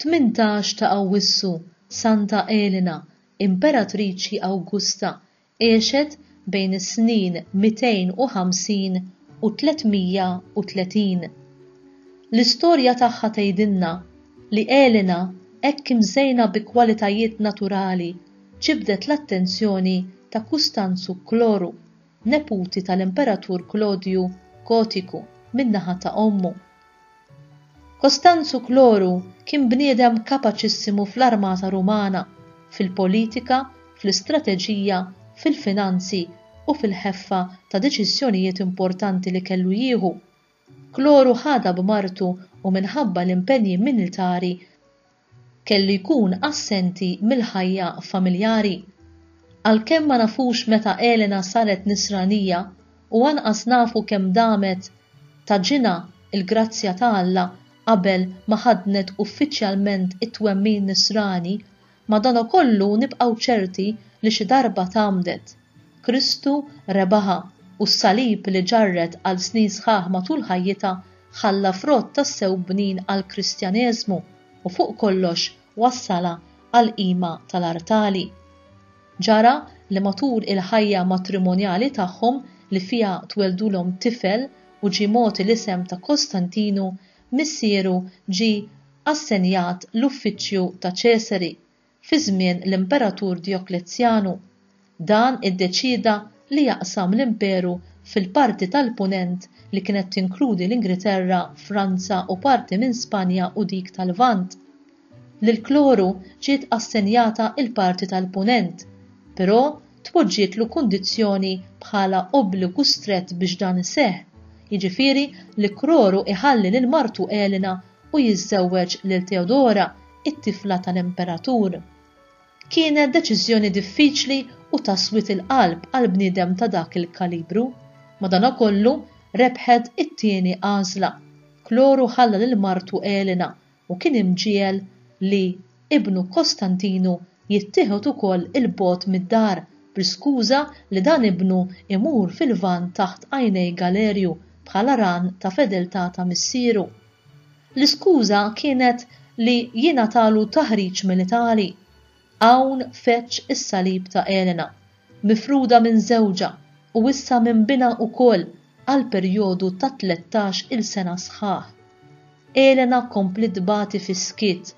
18 ta' Awwissu Santa Elena, Imperatriċi Awgusta, għexet bejn is-snin 250 u 330. L-istorja tagħha tgħidilna li Elena hekk imżejna bi kwalitajiet naturali ġibdet l-attenzjoni ta' Costanzo Chloro, neputi tal-Imperatur Klodju Gotiku min-naħa ta' ommu. Costanzo Chloro kien bniedem kapaċissimu fl-armata Rumana, fil-politika, fl-istrateġija, fil-finanzi u fil-ħeffa ta' deċiżjonijiet importanti li kellu jieħu. Chloro ħada b'martu u minħabba l-impenji militari kellu jkun assenti mill-ħajja familjari. Għalkemm ma nafux meta Elena saret nisranija u anqas nafu kemm damet ta' ġina il-grazzja ta' Alla qabel ma ħadnet uffiċjalment it-twemmin nisrani, madankollu nibqgħu ċerti li xi darba tgħamdet. Kristu rebaħa u s-salib li ġarret għal snin sħaħ matul ħajjitha ħalla frott tas-sew bnin għall Kristjaneżmu u fuq kollox wassala għal qima tal-artali. Ġara li matul il-ħajja matrimonjali tagħhom li fiha tweldulhom tifel u ġie mogħti l-isem ta' Kostantinu, missieru ġie assenjat l-uffiċċju ta' Ċesari fi żmien l-Imperatur Dioklezzjanu. Dan iddeċida li jaqsam l-imperu fil-parti tal-punent li kienet tinkludi l-Ingilterra, Franza u parti minn Spanja u dik tal-Lvant. Lil Chloro ġiet assenjata il-parti tal-punent, però tpoġġietlu kundizzjoni bħala obbligu strett biex dan iseħħ. Jiġifieri li Chloro iħalli lil martu Elena u jiżżewweġ lil Teodora, it-tifla tal-Imperatur. Kienet deċiżjoni diffiċli u taswit il-qalb għal bniedem ta' dak il-kalibru, madankollu rebħet it-tieni għażla. Chloro ħalla lil martu Elena u kien imġiel li ibnu Kostantinu jittieħed ukoll il-bogħod mid-dar bl-iskuża li dan ibnu imur fil-Lvant taħt għajnej Galerju bħala ran ta' fedeltà ta' missieru. L-iskuża kienet li jingħatalu taħriġ militari. Hawn feċċ is-salib ta' Elena, mifruda minn żewġa u issa minbina wkoll għal perjodu ta' 13-il sena sħaħ. Elena komplit tbati fis-skiet,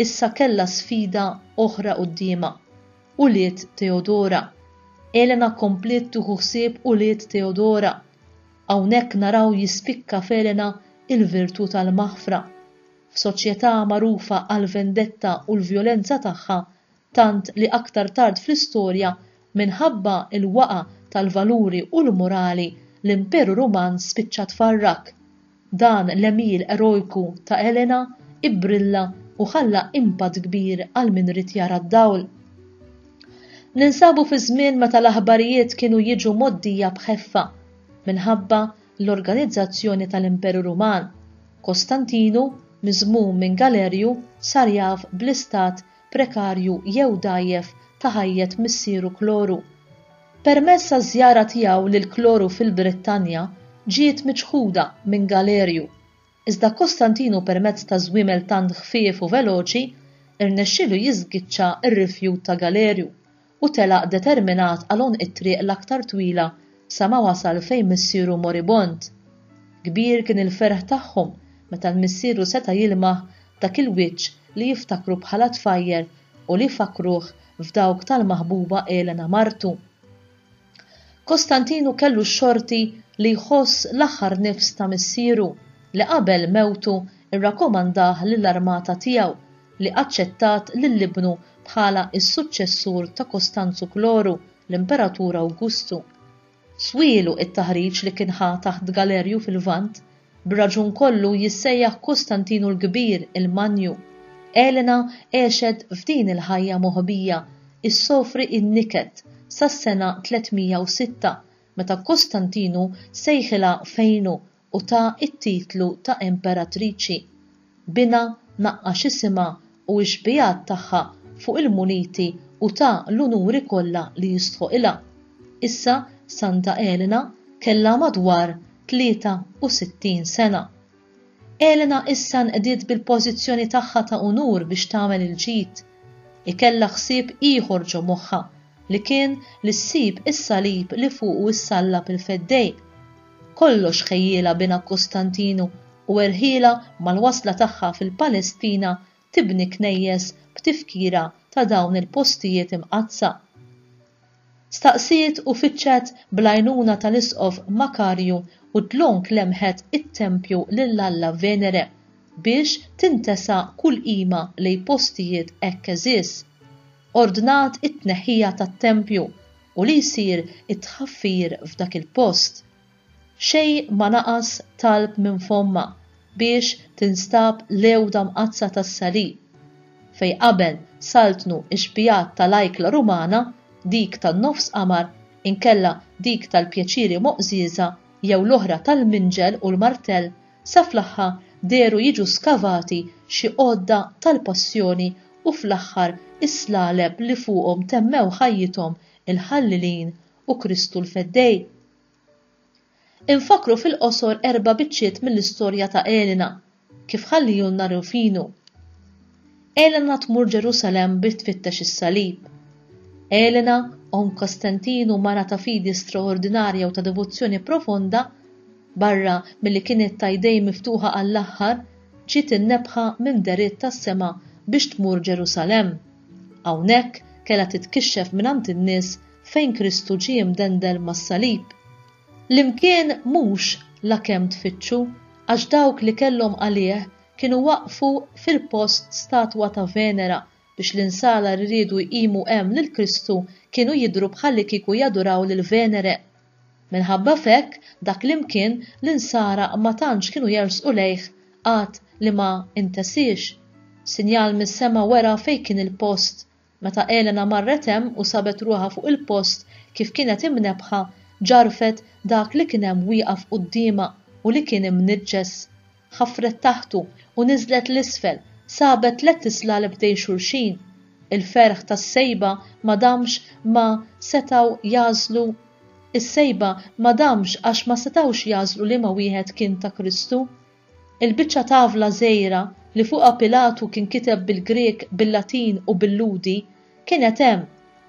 issa kellha sfida oħra qudiemha, ulied Teodora. Elena komplit tieħu ħsieb ulied Teodora. Hawnhekk naraw jispikka f'Elena il-virtu tal-maħfra. F'soċjetà magħrufa għal vendetta u l-vjolenza tagħha, tant li aktar tard fl-istorja minħabba il-waqa tal-valuri u l-morali l-Imperu Ruman spiċċa tfarrak. Dan l-emil erojku ta' Elena ibbrilla u ħalla impatt kbir għal min rid jara d-dawl. Ninsabu fi żmien meta l-aħbarijiet kienu jiġu moddija b'ħeffa minħabba l-organizzazzjoni tal-Imperu Ruman. Kostantinu, miżmum minn Galerju, sar jaf bl-istat prekarju jew dajjef ta' ħajjet missieru Chloro. Permezz taż-żjara tiegħu lil Chloro fil-Brittanja ġiet miċħuda minn Galerju. Iżda Kostantinu permezz ta' żwiemel tant ħfief u veloċi irnexxielu jiżgiċċa r-rifjut ta' Galerju u telaq determinat għalon it-triq l-aktar twila sa ma wasal fejn missieru moribond. Kbir kien il-ferħ tagħhom meta l-missieru seta' jilmaħ dak il-wiċċ li jiftakru bħala tfajjer u li fakruh f'dawk tal-maħbuba Elena martu. Kostantinu kellu x-xorti li jħoss l-aħħar nifs ta' missieru li qabel mewtu irrakkomandah lill-armata tiegħu li aċċettat lill-ibnu bħala s-suċċessur ta' Costanzo Chloro, l-Imperatur Awgustu. Swielu it-taħriġ li kien ħa taħt Galerju fil-Lvant, b'raġun kollu jissejjaħ Kostantinu l-Kbir il-Manju. Elena għexet f'din il-ħajja moħbija issofri in-niket sas-sena 306 meta Kostantinu sejħilha fejnu u ta' it-titlu ta' Imperatriċi. Bina naqqax isimha u x-xbijat tagħha fuq il-muniti u ta' l-unuri kollha li jistħoqilha. Issa Santa Elena kellha madwar 63 sena. Elena issa nqdiet bil-pożizzjoni tagħha ta' unur biex tagħmel il-ġid. Ikella ħsieb ieħor ġo moħħha li kien li ssib is-salib li fuqu issallab il-feddej. Kollox ħejjiela bina Kostantinu u erħiela mal-wasla tagħha fil-Palestina tibni knejjes b'tifkira ta' dawn il-postijiet imqazza. Staqsiet u fittxet bl-għajnuna tal-isqof Makarju u tlonk lemħet it-tempju lill-Alla Venere biex tintesa kull qima lejn postijiet hekk eżiż. Ordnat it-tneħħija tat-tempju u li jsir it-tħaffir f'dak il-post. Xejn ma naqas talb minn fomma biex tinstab l-ewda mqazza tas-salib. Fej qabel saltnu x-xbijat tal-ajkla Rumana, dik tan-nofs qamar, inkella dik tal-pjaċiri moqżiża jew l-oħra tal-minġel u l-martell, sa fl-aħħar deru jiġu skavati xi qodda tal-passjoni u fl-aħħar is-slaleb li fuqhom temmew ħajjithom il-ħallilin u Kristu l-feddej. Infakru fil-qosor 4 biċċiet mill-istorja ta' Elena, kif ħallihulna rufinu. Elena tmur Ġerusalem biex tfittex is-salib. Elena, om Kostantinu mara ta' fidi straordinarja u ta' devozzjoni profonda, barra milli kienet ta' jdej miftuħa għall-aħħar, ġiet innebħa minn deriet tas-sema biex tmur Ġerusalem. Hawnhekk kellha titkixxef mingħand in-nies fejn Kristu ġie mdendel mas-salib. L-imkien mhux la kemm tfittxu għax dawk li kellhom għalih kienu waqfu fil-post statwa ta' Venera biex l-insala li rridu jqimu hemm lil Kristu kienu jidhru bħalli kieku jaduraw lil Venere. Minħabba fekk dak l-imkien l-insara ma tantx kienu jersqu lejh qatt li ma intesix. Sinjal mis-sema wera fejn kien il-post. Meta Elena marret hemm u sabet ruħha fuq il-post kif kienet imnebħa, ġarfet dak li kien hemm wieqaf qudiema u li kien imniġġes. Ħafret taħtu u niżlet l-isfel, sabet 3 islaleb bdej xulxin. Il-ferħ tas-sejba ma damx ma setaw jażlu. Is-sejba ma damx għax ma setawx jażlu li ma wieħed kien ta' Kristu. Il-biċċa tavla żgħira li fuqha Pilatu kien kiteb bil-Grek, bil-Latin u bil-Ludi kienet hemm,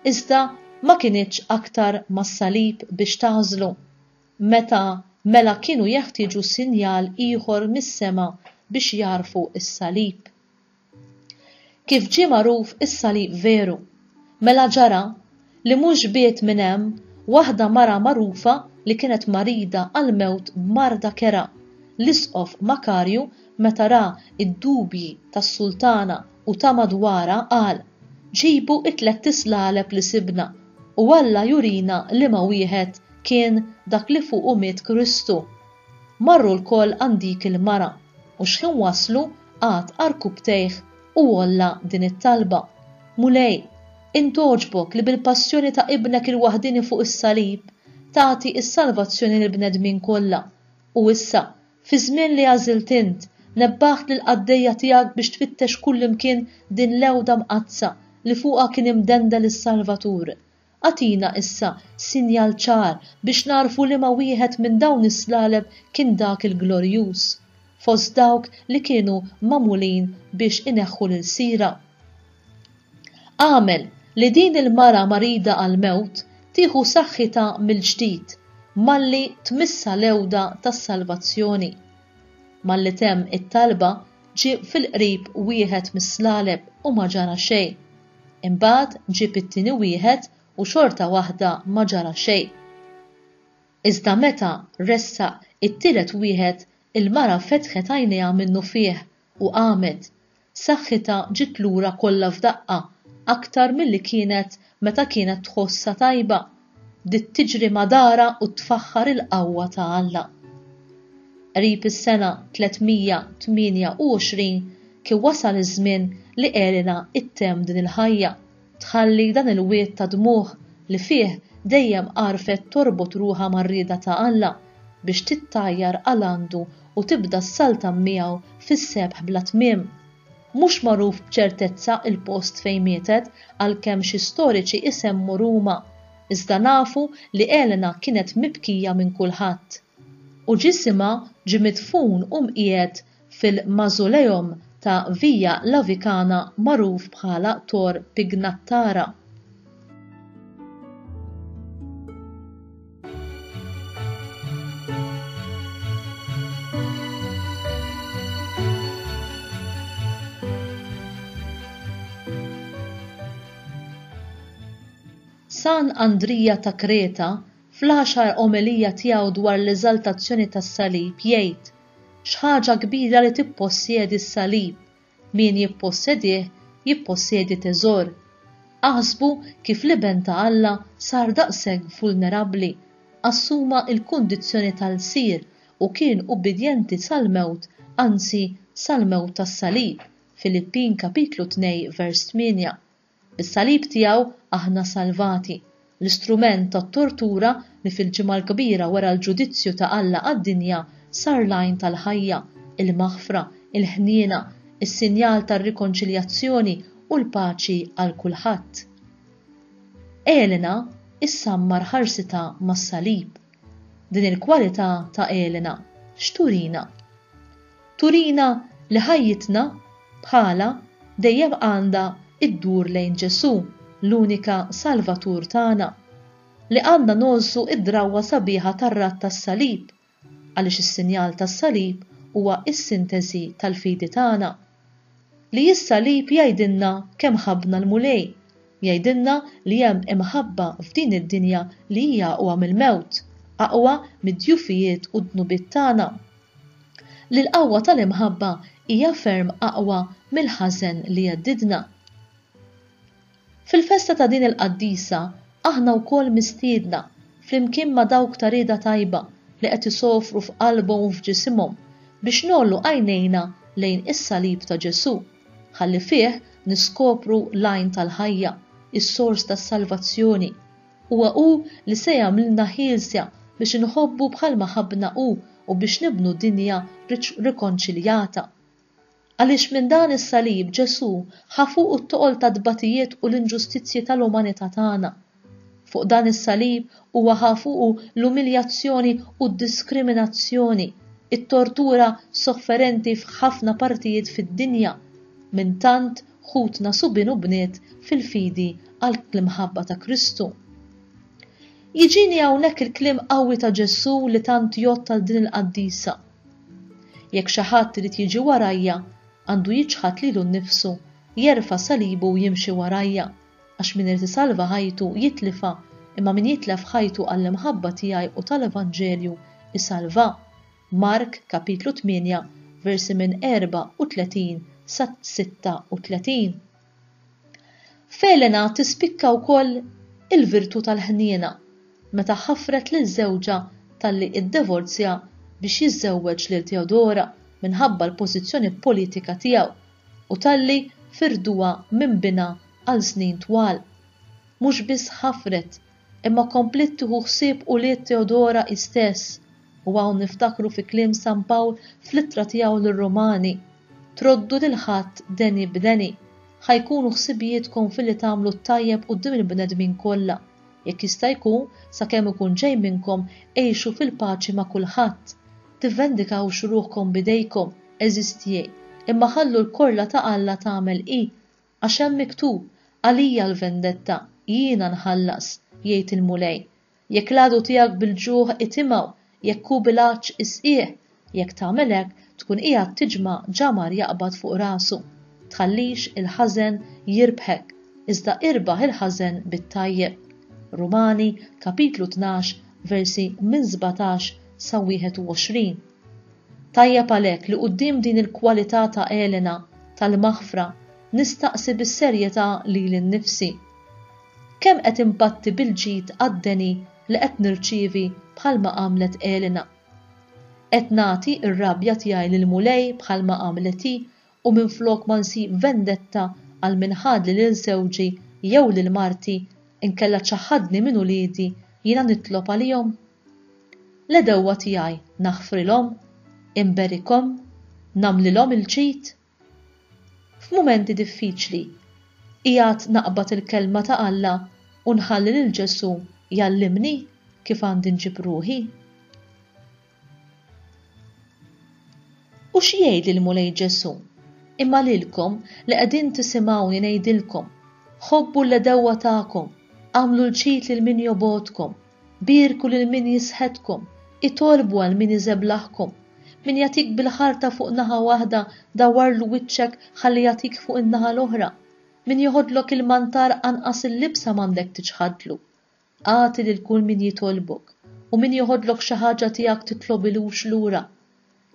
iżda ma kienitx aktar mas-salib biex tażlu. Mela kienu jeħtieġu sinjal ieħor mis-sema biex jarfu is-salib. Kif ġie magħruf is-salib veru, mela ġara li mhux biet minn hemm waħda mara magħrufa li kienet marida għal-mewt b'marda kera. L-isqof Makarju meta ra id-dubji tas-sultana u ta' madwara qal: ġibu it-3 islaleb li sibna u Alla jurina li ma wieħed kien dak li fuqu miet Kristu. Marru l-koll għandik il-mara u x'kien waslu għad arkubtejh u wolla din it-talba. Mulej, intoġbok li bil-passjoni ta' ibnek il-waħdini fuq is-salib tagħti is-salvazzjoni lil bnedmin kollha. U issa, fi żmien li għażilt int, nebbaħt lil qaddejja tiegħek biex tfittex kull imkien din l-ewda mqazza li fuqha kien imdendel is-Salvatur. Atina issa sinjal ċar biex narfu li ma wieħed minn dawn is-slaleb kien dak il-glorjuż, fost dawk li kienu mamulin biex ineħħu l-sira. Għamel li din il-mara marida għal-mewt tieħu saħħitha mill-ġdid malli tmissa l-ewda tas-salvazzjoni. Malli temm it-talba ġie fil-qrib wieħed mis-slaleb u ma ġara xejn. Imbagħad ġie it-tieni wieħed u xorta waħda ma ġara xejn. Iżda meta ressaq it-tielet wieħed il-mara fetħet għajnejha minnu fih u qamet. Saħħitha ġiet lura kollha f'daqqa aktar milli kienet meta kienet tħossha tajba. Dit tiġri madara u tfaħħar il-qawwa ta' Alla. Qrib is-sena 328 kien wasal iż-żmien li Elena ittemm din il-ħajja, tħalli dan il-wiet ta' dmuħ li fih dejjem qarfet torbot ruħha mar-rieda ta' Alla biex tittajjar għal għandu u tibda s-salta miegħu fis-sebħ bla tmiem. Mhux magħruf b'ċertezza il-post fejn mietet għalkemm xi storiċi isemmu Ruma, iżda nafu li Elena kienet mibkija minn kulħadd. U ġisimha ġie midfun u mqiegħed fil-Mausoleum ta' Via Lavikana magħruf bħala Tor Pignattara. San Andrija ta' Kreta fl-10 omelija tiegħu dwar l-eżaltazzjoni tas-salib jgħid x'ħaġa kbira li tippossjedi s-salib, min jippossedih jippossjedi teżor. Aħsbu kif l-iben ta' Alla sar daqshekk vulnerabbli, assuma l-kundizzjoni tal-sir u kien ubbidjenti sal-mewt, anzi sal-mewt tas-salib. Filippin kapitlu 2 vers 8. Bis-salib tiegħu aħna salvati. L-istrument tat-tortura li fil-ġimgħa l-kbira wara l-ġudizzju ta' Alla għad-dinja sar lajn tal-ħajja, il-maħfra, il-ħniena, is-sinjal tar-rikonċiljazzjoni u l-paċi għal kulħadd. Elena issammar ħarsitha mas-salib. Din il-kwalità ta' Elena x'turina? Turina li ħajjitna bħala dejjem għandha iddur lejn Ġesu, l-unika Salvatur tagħna, li għandna nolsu id-drawwa sabiħa tar-rat tas-salib, għaliex is-sinjal tas-salib huwa s-sintesi tal-fidi tagħna. Li s-salib jgħidilna kemm ħabbna l-mulej, jgħidilna li hemm imħabba f'din id-dinja li hija aqwa mill-mewt, aqwa mid-djufijiet u d-dnubiet tagħna. Li l-qawwa tal-imħabba hija ferm aqwa mill-ħażen li jeddidna. Fil-festa ta' din il-qaddisa aħna wkoll mistiedna flimkien ma' dawk ta' rieda tajba li qed isofru f'qalbhom u f'ġisimhom biex nollu għajnejna lejn is-salib ta' Ġesu, ħalli fih niskopru l-għajn tal-ħajja, is-sors tas-salvazzjoni. Huwa hu li se jagħmilna ħielsja biex inħobbu bħalma ħabbna hu u biex nibnu dinja rikonċiljata. Għaliex minn dan is-salib Ġesu ħafuq it-toqol ta' dbatijiet u l-inġustizzji tal-umanità tagħna. Fuq dan is-salib huwa ħafuq l-umiljazzjoni u d-diskriminazzjoni, it-tortura sofferenti f'ħafna partijiet fid-dinja minn tant ħutna subin u bniet fil-fidi għall-imħabba ta' Kristu. Jiġini hawnhekk il-kliem qawwi ta' Ġesu li tant jgħod tal din il-qaddisa. Jekk xi ħadd irid jiġi warajja, għandu jiġħad lilu nnifsu, jerfa' salibu u jimxi warajja, għax min irid isalva ħajtu jitlifa, imma min jitlef ħajtu għall-imħabba tiegħi u tal-Evanġelju isalva. Mark kapitlu 8 versi minn 34 sa 36. F'Elena tispikka wkoll il-virtu tal-ħniena meta ħaffret lil żewġa talli iddivorzja biex jiżżewweġ lil Teodora minħabba l-pożizzjoni politika tiegħu u talli firduha minn bina għal snin twal. Mhux biss ħafret, imma komplet tieħu ħsieb ulied Teodora istess. U hawn niftakru fi kliem San Pawl fl-ittra tiegħu lir-Rumani. Troddu lil ħadd deni b'deni, ħajkunu ħsibijietkom fil-li tagħmlu t-tajjeb quddiem il-bnedmin kollha. Jekk jista' jkun sakemm ikun ġej minnkom għejxu fil-paċi ma' kulħadd. Tivvendikaw xuruħkom bidejkom, eżistijej, imma ħallu l-korla ta' Alla tagħmel għax hemm miktub għalija l-vendetta, jiena nħallas, jgħid il-mulej. Jekk l-għadu tiegħek bil-ġuħ itimgħu, jekk hu bil-għaġġ isqih, jekk tagħmel hekk tkun qiegħed tiġma' ġamar jaqbad fuq rasu. Tħallix il-ħażen jirbħek, iżda irbaħ il-ħażen bit-tajjeb. Rumani kapitlu 12 versi minn 17 sa 21. Tajjeb għalhekk li quddiem din il-kwalità ta' Elena tal-maħfra nistaqsi bis-serjetà lili nnifsi. Kemm qed impatti bil-ġid għad-deni li qed nirċievi bħalma għamlet Elena. Qed nagħti r-rabja tiegħi lil mulej bħalma għamlet hi u minflok ma nsib vendetta għal minħadli lil żewġi jew lil marti inkella ċaħħadni minn uliedi jiena nitlob għalihom. L-edewwa tiegħi naħfrilhom, imberikhom, nagħmlilhom il-ġid. F'mumenti diffiċli qiegħed naqbad il-kelma ta' Alla u nħalli lil Ġesu jallimni kif għandi nġib ruħi. U x'jgħid l-mulej Ġesu? Imma lilkom li qegħdin tisimgħuni ngħidilkom, ħobbu l-edewwa tagħkom, għamlu l-ġid lil min jobodkom, bierku lil min jisħedkom, itolbu għal min iżeblaħkom, min jagħtik bil-ħarta fuq naħa waħda dawwarlu wiċċek ħalli jagħtik fuq in-naħa l-oħra, min joħodlok il-mantar anqas il-libsa m'għandek tiġħadlu. Għati lil kull min jitolbok, u min joħodlok xi ħaġa tiegħek titlobilux lura.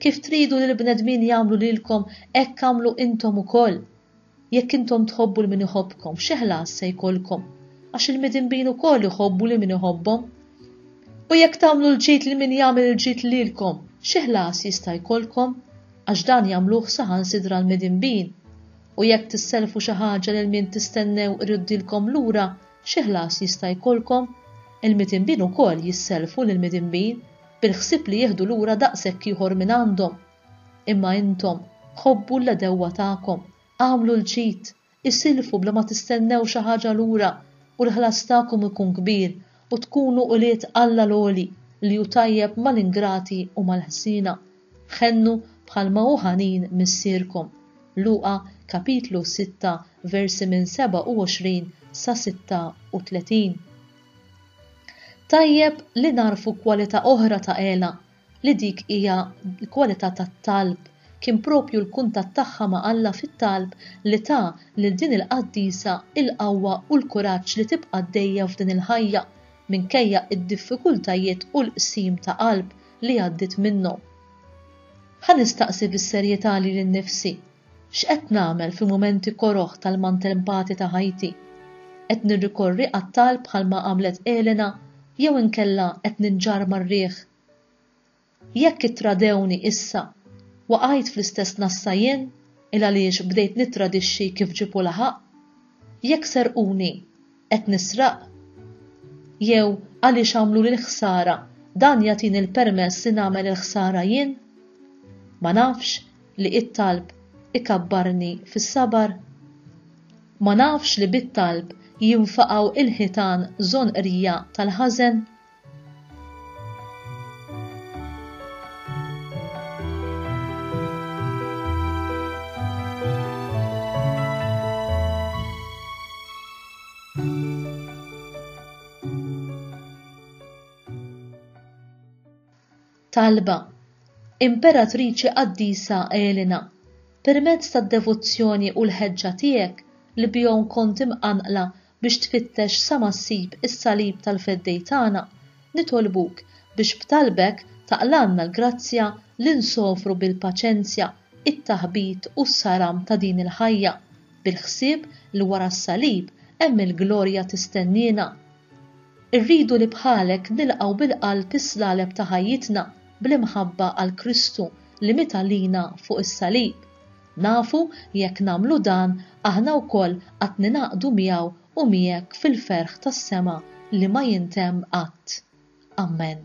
Kif tridu li l-bnedmin jagħmlu lilkom hekk għamlu intom ukoll. Jekk intom tħobbu l min iħobbkom, xi ħlas se jkollkom, għax il-midinbin ukoll iħobbu li min iħobbhom. U jekk tagħmlu l-ġid li min jagħmel il-ġid lilkom, xi ħlas jista' jkollkom, għax dan jagħmluh saħansidra l-midinbin. U jekk tisselfu xi ħaġa lil min tistennew iruddilkom lura, xi ħlas jista' jkollkom, il-midinbin ukoll jisselfu lill-midinbin bil-ħsieb li jieħdu lura daqshekk ieħor minn għandhom. Imma intom ħobbu l-edewwa tagħkom, għamlu l-ġid, isilfu bla ma tistennew xi ħaġa lura u l-ħlas tagħkom ikun kbir u tkunu qiegħed Alla l-għoli li hu tajjeb mal-ingrati u mal-ħsiena. Ħennu bħalma hu ħanin missierkom. Luqa kapitlu 6 versi minn 27 sa 36. Tajjeb li narfu kwalità oħra ta' Ela, li dik hija l-kwalità tat-talb, kien propju l-kuntatt tagħha ma' Alla fit-talb li ta' lil din il-qaddisa il-qawwa u l-kuraġġ li tibqa' għaddejja f'din il-ħajja minkejja d-diffikultajiet u l-qsim ta' qalb li għaddit minnhom. Ħanistaqsi bis-serjetà li lin-nifsi, x'qed nagħmel fi mumenti koroħ tal-maltempati ta' ħajti? Qed nirrikorri għat-talb bħalma għamlet Elena jew inkella qed ninġar mar-riħ. Jekk ittradewni issa, waqgħid fl-istess nassa jien il għaliex bdejt nittradixxi kif ġipu laħaq? Jekk serquni, qed nisraq? Jew għaliex għamlu lil ħsara dan jagħtini l-permess li nagħmel il-ħsara jien? Ma nafx li it-talb ikabbarni fis-sabar. Ma nafx li bit-talb jinfaqgħu il-ħitan żonqrija tal-ħażen. Talba. Imperatriċi Qaddisa Elena, permezz tad-devozzjoni u l-ħeġġa tiegħek li bihom kont imqanqla biex tfittex sa ma ssib is-salib tal-feddej tagħna, nitolbuk biex b'talbek taqlanna l-grazzja li nsofru bil-paċenzja, it-taħbit u s-saram ta' din il-ħajja, bil-ħsieb li wara s-salib hemm il-glorja tistennina. Irridu li bħalek nilqgħu bil-qalb is-slaleb ta' ħajjitna bl-imħabba għal Kristu li meta lina fuq is-salib. Nafu jekk nagħmlu dan aħna wkoll qatt ninaqdu miegħu u miegħek fil-ferħ tas-sema li ma jintemm qatt. Amen.